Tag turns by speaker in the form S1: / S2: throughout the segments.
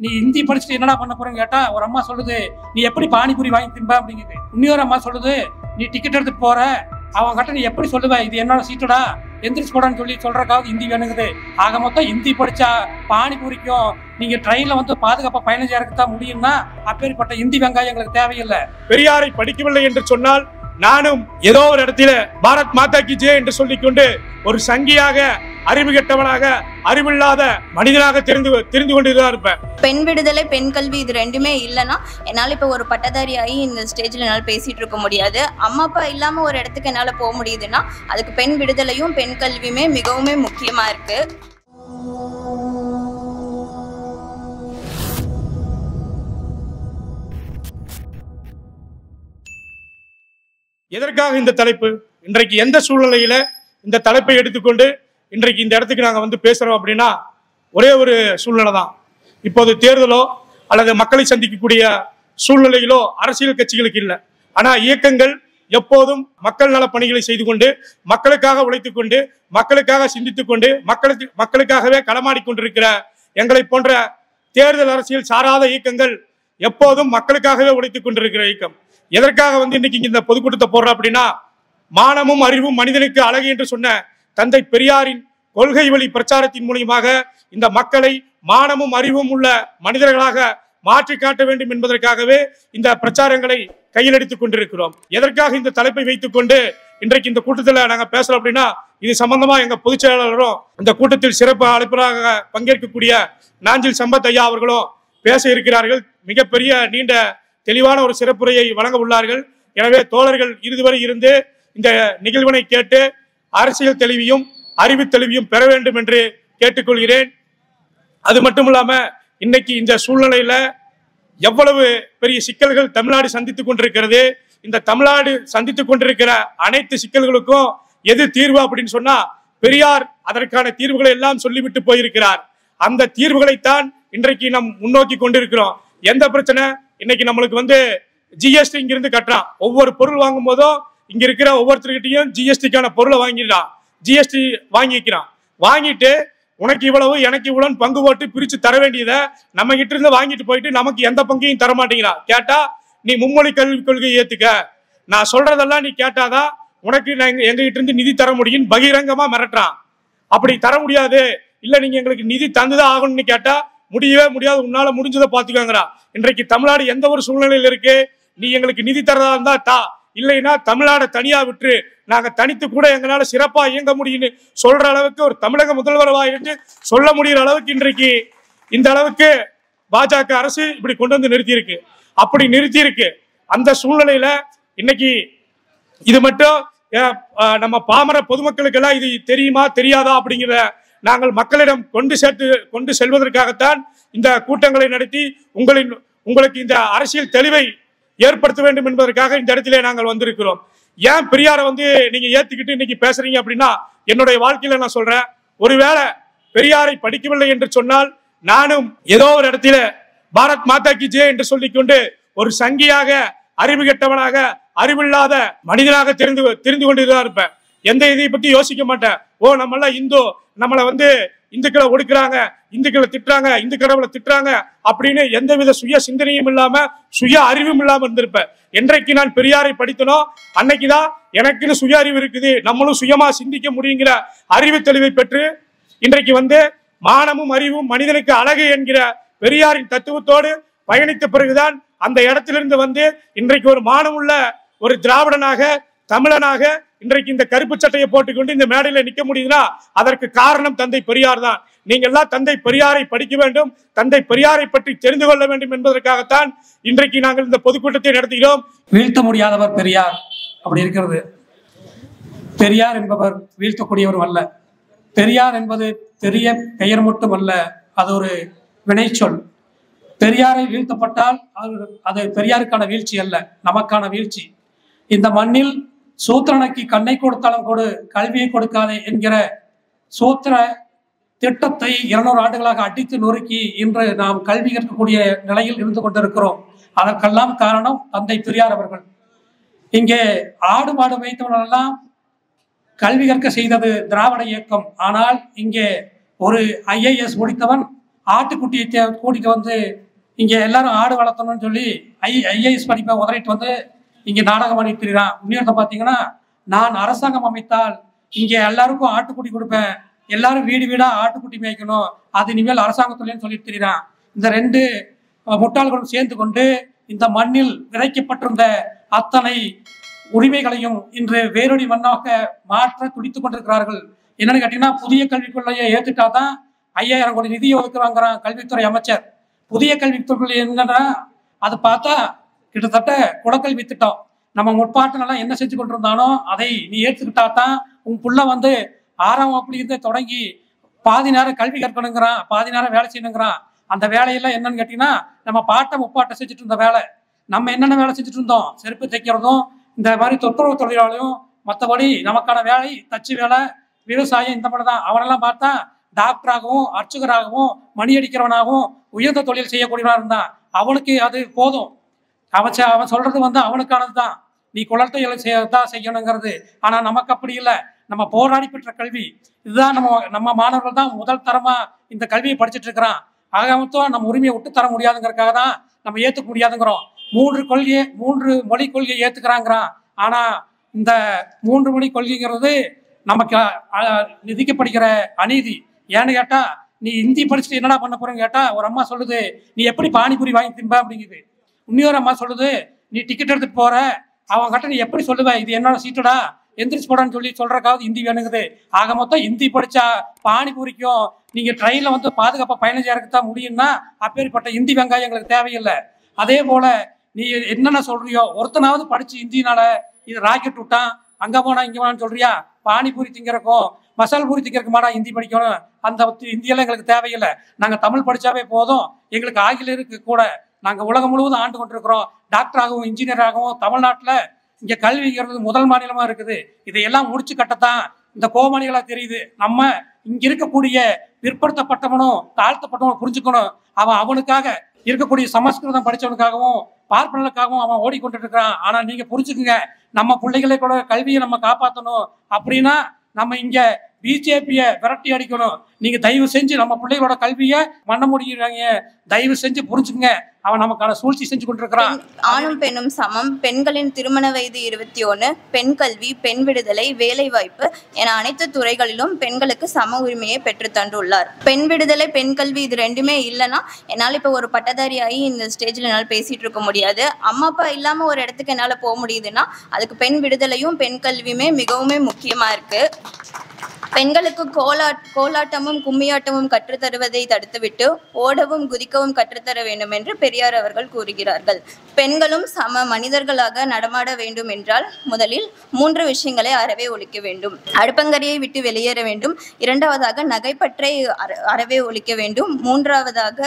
S1: நீ ஹிந்தி படிச்சுட்டு என்னடா பண்ண போறேன்னு கேட்டா ஒரு அம்மா சொல்லுது, நீ எப்படி பானிபூரி வாங்கி தின்பா அப்படிங்குது. இன்னொரு அம்மா சொல்லுது, நீ டிக்கெட் எடுத்துட்டு போற, அவங்க கிட்ட நீ எப்படி சொல்லுவ இது என்னோட சீட்டுடா எந்திரிச்சு போடான்னு சொல்லி சொல்றதுக்காக ஹிந்தி வேணுங்குது. ஆக மொத்தம் ஹிந்தி படிச்சா பானிபூரிக்கும் நீங்க ட்ரெயின்ல வந்து பாதுகாப்பா பயணம் செய்யறதுக்கு தான் முடியும்னா அப்பேற்பட்ட ஹிந்தி வெங்காயம் எங்களுக்கு தேவையில்லை.
S2: பெரியாரை படிக்கவில்லை என்று சொன்னால் நானும் ஏதோ ஒரு இடத்துல பாரத் மாதா கி ஜெய் என்று சொல்லிக்கொண்டு ஒரு சங்கியாக, அறிவு கெட்டவனாக, அறிவில்லாத மனிதனாக தெரிந்து கொண்டுதான் இருப்பேன்.
S3: பெண் விடுதலை, பெண் கல்வி இது ரெண்டுமே இல்லைன்னா என்னால் இப்போ ஒரு பட்டதாரி ஆகி இந்த ஸ்டேஜில் என்னால் பேசிட்டு இருக்க முடியாது. அம்மா அப்பா இல்லாமல் ஒரு இடத்துக்கு என்னால் போக முடியுதுன்னா அதுக்கு பெண் விடுதலையும் பெண் கல்வியுமே மிகவும் முக்கியமாக இருக்கு.
S2: எதற்காக இந்த தலைப்பு? இன்றைக்கு எந்த சூழ்நிலையில இந்த தலைப்பை எடுத்துக்கொண்டு இன்றைக்கு இந்த இடத்துக்கு நாங்கள் வந்து பேசுறோம் அப்படின்னா ஒரே ஒரு சூழ்நிலை தான். இப்போது தேர்தலோ அல்லது மக்களை சந்திக்கக்கூடிய சூழ்நிலையிலோ அரசியல் கட்சிகளுக்கு இல்லை. ஆனா இயக்கங்கள் எப்போதும் மக்கள் நல பணிகளை செய்து கொண்டு, மக்களுக்காக உழைத்துக் கொண்டு, மக்களுக்காக சிந்தித்துக் கொண்டு, மக்களுக்காகவே களமாடி கொண்டிருக்கிற எங்களை போன்ற தேர்தல் அரசியல் சாராத இயக்கங்கள் எப்போதும் மக்களுக்காகவே உழைத்துக் கொண்டிருக்கிற இயக்கம். எதற்காக வந்து இன்னைக்கு இந்த பொதுக்கூட்டத்தை போடுற அப்படின்னா, மானமும் அறிவும் மனிதனுக்கு அழகு என்று சொன்ன தந்தை பெரியாரின் கொள்கை வழி பிரச்சாரத்தின் மூலியமாக இந்த மக்களை மானமும் அறிவும் உள்ள மனிதர்களாக மாற்றி காட்ட வேண்டும் என்பதற்காகவே இந்த பிரச்சாரங்களை கையில் எடுத்துக் கொண்டிருக்கிறோம். எதற்காக இந்த தலைப்பை வைத்துக் கொண்டு இன்றைக்கு இந்த கூட்டத்தில் நாங்க பேசுறோம் அப்படின்னா, இது சம்பந்தமா எங்க பொதுச் செயலாளரும் இந்த கூட்டத்தில் சிறப்பு அழைப்பாளராக பங்கேற்கக்கூடிய நாஞ்சில் சம்பத் ஐயா அவர்களும் பேச இருக்கிறார்கள். மிகப்பெரிய நீண்ட தெளிவான ஒரு சிறப்புரையை வழங்க உள்ளார்கள். எனவே தோழர்கள் இறுதி வரை இருந்து இந்த நிகழ்வினை கேட்டு அரசியல் தெளிவையும் அறிவு தெளிவையும் பெற வேண்டும் என்று கேட்டுக்கொள்கிறேன். அது மட்டும் இல்லாம இன்னைக்கு இந்த சூழ்நிலையில எவ்வளவு பெரிய சிக்கல்கள் தமிழ்நாடு சந்தித்துக் கொண்டிருக்கிறது. இந்த தமிழ்நாடு சந்தித்துக் கொண்டிருக்கிற அனைத்து சிக்கல்களுக்கும் எது தீர்வு அப்படின்னு சொன்னா, பெரியார் அதற்கான தீர்வுகளை எல்லாம் சொல்லிவிட்டு போயிருக்கிறார். அந்த தீர்வுகளைத்தான் இன்றைக்கு நாம் முன்னோக்கி கொண்டிருக்கிறோம். எந்த பிரச்சனை? இன்னைக்கு நம்மளுக்கு வந்து ஜிஎஸ்டி இங்கிருந்து கட்டுறான். ஒவ்வொரு பொருள் வாங்கும் போதும் இங்க இருக்கிற ஒவ்வொருத்தருக்கிட்டையும் ஜிஎஸ்டிக்கான பொருளை வாங்கிடுறான், ஜிஎஸ்டி வாங்கிக்கிறான். வாங்கிட்டு உனக்கு இவ்வளவு எனக்கு இவ்வளவு பங்கு போட்டு பிரிச்சு தர வேண்டியதை நம்ம கிட்ட இருந்து வாங்கிட்டு போயிட்டு நமக்கு எந்த பங்கையும் தர மாட்டேங்கிறான். கேட்டா நீ மும்மொழி கல்விக் கொள்கையை ஏத்துக்க, நான் சொல்றதெல்லாம் நீ கேட்டாதான் உனக்கு எங்க கிட்ட இருந்து நிதி தர முடியும் பகிரங்கமா மிரட்டுறான். அப்படி தர முடியாது, இல்ல நீங்க எங்களுக்கு நிதி தந்துதான் ஆகணும்னு கேட்டா முடியவே முடியாது, உன்னால முடிஞ்சதை பாத்துக்கோங்கிறா. இன்றைக்கு தமிழ்நாடு எந்த ஒரு சூழ்நிலையில இருக்கு? நீ எங்களுக்கு நிதி தரதா இருந்தா தா, இல்லைன்னா தமிழ்நாடு தனியா விட்டு நாங்க தனித்து கூட எங்களால சிறப்பா இயங்க முடியும்னு சொல்ற அளவுக்கு ஒரு தமிழக முதல்வரவா இருந்து சொல்ல முடிகிற அளவுக்கு இன்றைக்கு இந்த அளவுக்கு பாஜக அரசு இப்படி கொண்டு வந்து நிறுத்தி இருக்கு. அப்படி நிறுத்தி இருக்கு. அந்த சூழ்நிலையில இன்னைக்கு இது மட்டும் நம்ம பாமர பொதுமக்களுக்கு எல்லாம் இது தெரியுமா தெரியாதா அப்படிங்கிற நாங்கள் மக்களிடம் கொண்டு செல்வதற்காகத்தான் இந்த கூட்டங்களை நடத்தி உங்களுக்கு இந்த அரசியல் தெளிவை ஏற்படுத்த வேண்டும் என்பதற்காக இந்த இடத்திலே நாங்கள் வந்திருக்கிறோம். ஏன் பெரியாரை வந்து நீங்க ஏத்துக்கிட்டு இன்னைக்கு பேசுறீங்க அப்படின்னா, என்னுடைய வாழ்க்கையில நான் சொல்றேன், ஒருவேளை பெரியாரை படிக்கவில்லை என்று சொன்னால் நானும் ஏதோ ஒரு இடத்துல பாரத் மாதா கி ஜெய் என்று சொல்லிக்கொண்டு ஒரு சங்கியாக, அறிவு கெட்டவனாக, அறிவில்லாத மனிதனாக தெரிந்து கொண்டுதான் இருப்பேன். எந்த இதை பத்தி யோசிக்க மாட்டேன். ஓ நம்மளாம் இந்து, நம்மளை வந்து இந்துக்களை ஒடுக்குறாங்க, இந்துக்களை திட்டுறாங்க, இந்து கடவுளை திட்டுறாங்க அப்படின்னு எந்தவித சுய சிந்தனையும் இல்லாம, சுய அறிவும் இல்லாம இருந்திருப்பேன். என்றைக்கு நான் பெரியாரை படித்தனோ அன்னைக்குதான் எனக்குன்னு சுய அறிவு இருக்குது, நம்மளும் சுயமா சிந்திக்க முடியுங்கிற அறிவு தெளிவை பெற்று இன்றைக்கு வந்து மானமும் அறிவும் மனிதனுக்கு அழகு என்கிற பெரியாரின் தத்துவத்தோடு பயணித்த பிறகுதான் அந்த இடத்திலிருந்து வந்து இன்றைக்கு ஒரு மானமுள்ள ஒரு திராவிடனாக, தமிழனாக இன்றைக்கு இந்த கருப்பு சட்டையை போட்டுக்கொண்டு இந்த மேடையில நிக்க முடியுதுன்னா அதற்கு காரணம் தந்தை பெரியார் தான். நீங்க எல்லாம் தந்தை பெரியாரை படிக்க வேண்டும், தந்தை பெரியாரை பற்றி தெரிந்து கொள்ள வேண்டும் என்பதற்காகத்தான் இன்றைக்கு நாங்கள் இந்த பொதுக்கூட்டத்தை நடத்துகிறோம்.
S1: வீழ்த்த முடியாதவர் பெரியார் அப்படி இருக்கிறது. பெரியார் என்பவர் வீழ்த்தக்கூடியவரும் அல்ல. பெரியார் என்பது பெரிய பெயர் மட்டும் அல்ல, அது ஒரு வினைச்சொல். பெரியாரை வீழ்த்தப்பட்டால் அது பெரியாருக்கான வீழ்ச்சி அல்ல, நமக்கான வீழ்ச்சி. இந்த மண்ணில் சூத்திரனுக்கு கண்ணை கொடுத்தாலும் கொடு, கல்வியை கொடுக்காதே என்கிற சூத்திர திட்டத்தை 200 ஆண்டுகளாக அடித்து நொறுக்கி இன்று நாம் கல்வி கற்கக்கூடிய நிலையில் இருந்து கொண்டிருக்கிறோம். அதற்கெல்லாம் காரணம் தந்தை பெரியார் அவர்கள். இங்கே ஆடு மாடு வைத்தவனெல்லாம் கல்வி கற்க செய்தது திராவிட இயக்கம். ஆனால் இங்கே ஒரு IAS முடித்தவன் ஆட்டுக்குட்டியை கூட்டிட்டு வந்து இங்கே எல்லாரும் ஆடு வளர்த்தணும்னு சொல்லி ஐஏஎஸ் படிப்பை உதறிட்டு வந்து இங்கே நாடகம் பண்ணிட்டு இருக்கிறான். இன்னொருத்த பார்த்தீங்கன்னா, நான் அரசாங்கம் அமைத்தால் இங்கே எல்லாருக்கும் ஆட்டுக்குட்டி கொடுப்பேன், எல்லாரும் வீடு வீடாக ஆட்டுக்குட்டி மேய்க்கணும், அது இனிமேல் அரசாங்கத்துலேன்னு சொல்லிட்டு தெரியுறான். இந்த 2 முட்டாள்களும் சேர்ந்து கொண்டு இந்த மண்ணில் விதைக்கப்பட்டிருந்த அத்தனை உரிமைகளையும் இன்று வேரொடி மண்ணாக மாற்ற துடித்துக் கொண்டிருக்கிறார்கள். என்னன்னு கேட்டீங்கன்னா, புதிய கல்விக் கொள்கையை ஏற்றுட்டா தான் 5000 கோடி நிதியை ஒதுக்குறாங்கிறான் கல்வித்துறை அமைச்சர். புதிய கல்விக் கொள்கை என்னன்னா, அது பார்த்தா கிட்டத்தட்ட குலக்கல்வி திட்டம். நம்ம முற்பாட்டனெல்லாம் என்ன செஞ்சு கொண்டிருந்தானோ அதை நீ ஏற்றுக்கிட்டா தான் உன் புள்ள வந்து 6ஆம் வகுப்புலேருந்து தொடங்கி பாதி நேரம் கல்வி கற்கணுங்கிறான், பாதி நேரம் வேலை செய்யணுங்கிறான். அந்த வேலையெல்லாம் என்னன்னு கேட்டீங்கன்னா, நம்ம பாட்டை முப்பாட்டை செஞ்சுட்டு இருந்த வேலை. நம்ம என்னென்ன வேலை செஞ்சுட்டு இருந்தோம்? செருப்பு தைக்கிறதும் இந்த மாதிரி தொத்துறவு தொழிலாளியும், மற்றபடி நமக்கான வேலை தச்சு வேலை, விவசாயம், இந்த மாதிரி தான். அவனெல்லாம் பார்த்தா டாக்டராகவும் அர்ச்சகராகவும் மணி அடிக்கிறவனாகவும் உயர்ந்த தொழில் செய்யக்கூடியவனா இருந்தான். அவனுக்கு அது போதும். அவன் சொல்றது வந்து அவனுக்கானது தான். நீ குலத்தை தான் செய்யணுங்கிறது. ஆனா நமக்கு அப்படி இல்லை. நம்ம போராடி பெற்ற கல்வி இதுதான். நம்ம மாணவர்கள் தான் முதல் தரமா இந்த கல்வியை படிச்சுட்டு இருக்கிறான். ஆக மொத்தம் நம்ம உரிமையை விட்டு தர முடியாதுங்கிறதுக்காக தான் நம்ம ஏற்றுக்க முடியாதுங்கிறோம். 3 மொழி கொள்கையை ஏத்துக்கிறாங்கிறான். ஆனா இந்த 3 மொழி கொள்கைங்கிறது நமக்கு விதிக்கப்படுகிற அநீதி. ஏன்னு கேட்டா, நீ ஹிந்தி படிச்சுட்டு என்னடா பண்ண போறேன்னு கேட்டா, ஒரு அம்மா சொல்லுது, நீ எப்படி பானிபூரி வாங்கி திம்ப அப்படிங்குது. இன்னொரு அம்மா சொல்லுது, நீ டிக்கெட் எடுத்துட்டு போற, அவங்க கிட்ட நீ எப்படி சொல்லுவ, இது என்னோட சீட்டுடா, எந்திரிச்சு போடான்னு சொல்லி சொல்றக்காவது ஹிந்தி வேணுங்குது. ஆக மொத்தம் ஹிந்தி படிச்சா பானிபூரிக்கும் நீங்க ட்ரெயின்ல வந்து பாதுகாப்பா பயணம் செய்யறதுக்கு தான் முடியும்னா, அப்பேற்பட்ட ஹிந்தி வெங்காயம் எங்களுக்கு தேவையில்லை. அதே போல நீ என்னென்ன சொல்றியோ, ஒருத்தனாவது படிச்சு ஹிந்தினால இது ராக்கெட் விட்டான், அங்க போனா இங்க போனான்னு சொல்றியா? பானிபூரி திங்கிறக்கும் மசால் பூரி திங்கிறக்குமாடா ஹிந்தி படிக்கணும்? அந்த ஹிந்தியெல்லாம் எங்களுக்கு தேவையில்லை. நாங்க தமிழ் படிச்சாவே போதும். எங்களுக்கு ஆங்கிலருக்கு கூட நாங்க உலகம் முழுவதும் ஆண்டு கொண்டிருக்கிறோம். டாக்டராகவும் இன்ஜினியராகவும் தமிழ்நாட்டில் இங்க கல்விங்கிறது முதல் மாநிலமா இருக்குது. இதையெல்லாம் முடிச்சு கட்டத்தான் இந்த கோமாளிகளா தெரியுது. நம்ம இங்க இருக்கக்கூடிய பிற்படுத்தப்பட்டவனும் தாழ்த்தப்பட்டவனும் புரிஞ்சுக்கணும். அவனுக்காக இருக்கக்கூடிய சமஸ்கிருதம் படிச்சவனுக்காகவும் பார்ப்பனர்களுக்காகவும் அவன் ஓடிக்கொண்டு இருக்கிறான். ஆனா நீங்க புரிஞ்சுக்குங்க, நம்ம பிள்ளைகளை கூட கல்வியை நம்ம காப்பாற்றணும் அப்படின்னா நம்ம இங்க பிஜேபியை விரட்டி அடிக்கணும். நீங்க தயவு செஞ்சு நம்ம பிள்ளைகளோட கல்வியை பண்ண முடியுறாங்க. தயவு செஞ்சு புரிஞ்சுக்குங்க, அவன் நமக்கான சூழ்ச்சி செஞ்சு கொண்டிருக்கிறான்.
S3: ஆணும் பெண்ணும் சமம், பெண்களின் திருமண வயது 21, பெண் கல்வி, பெண் விடுதலை, வேலை வாய்ப்பு என அனைத்து துறைகளிலும் பெண்களுக்கு சம உரிமையை பெற்று தந்துள்ளார். பெண் விடுதலை, பெண் கல்வி இது 2மே இல்லைன்னா என்னால் இப்போ ஒரு பட்டதாரி ஆகி இந்த ஸ்டேஜில் என்னால் பேசிட்டு இருக்க முடியாது. அம்மா அப்பா இல்லாமல் ஒரு இடத்துக்கு என்னால் போக முடியுதுன்னா அதுக்கு பெண் விடுதலையும் பெண் கல்வியுமே மிகவும் முக்கியமாக இருக்கு. பெண்களுக்கு கோலாட்டமும் கும்மியாட்டமும் கற்றுத்தருவதை தடுத்துவிட்டு ஓடவும் குதிக்கவும் கற்றுத்தர வேண்டும் என்று பெரியார் அவர்கள் கூறுகிறார்கள். பெண்களும் சம மனிதர்களாக நடமாட வேண்டும் என்றால் முதலில் 3 விஷயங்களை அறவே ஒழிக்க வேண்டும். அடுப்பங்கரையை விட்டு வெளியேற வேண்டும். 2வதாக நகைப்பற்றை அறவே ஒழிக்க வேண்டும். 3வதாக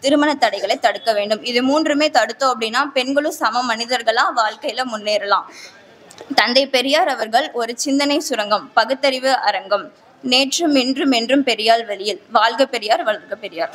S3: திருமண தடைகளை தடுக்க வேண்டும். இது 3மே தடுத்தோம் அப்படின்னா பெண்களும் சம மனிதர்களா வாழ்க்கையில முன்னேறலாம். தந்தை பெரியார் அவர்கள் ஒரு சிந்தனை சுரங்கம், பகுத்தறிவு அரங்கம், நேற்றும் இன்றும் என்றும் பெரியார் வழியில். வாழ்க பெரியார், வளர்க பெரியார்.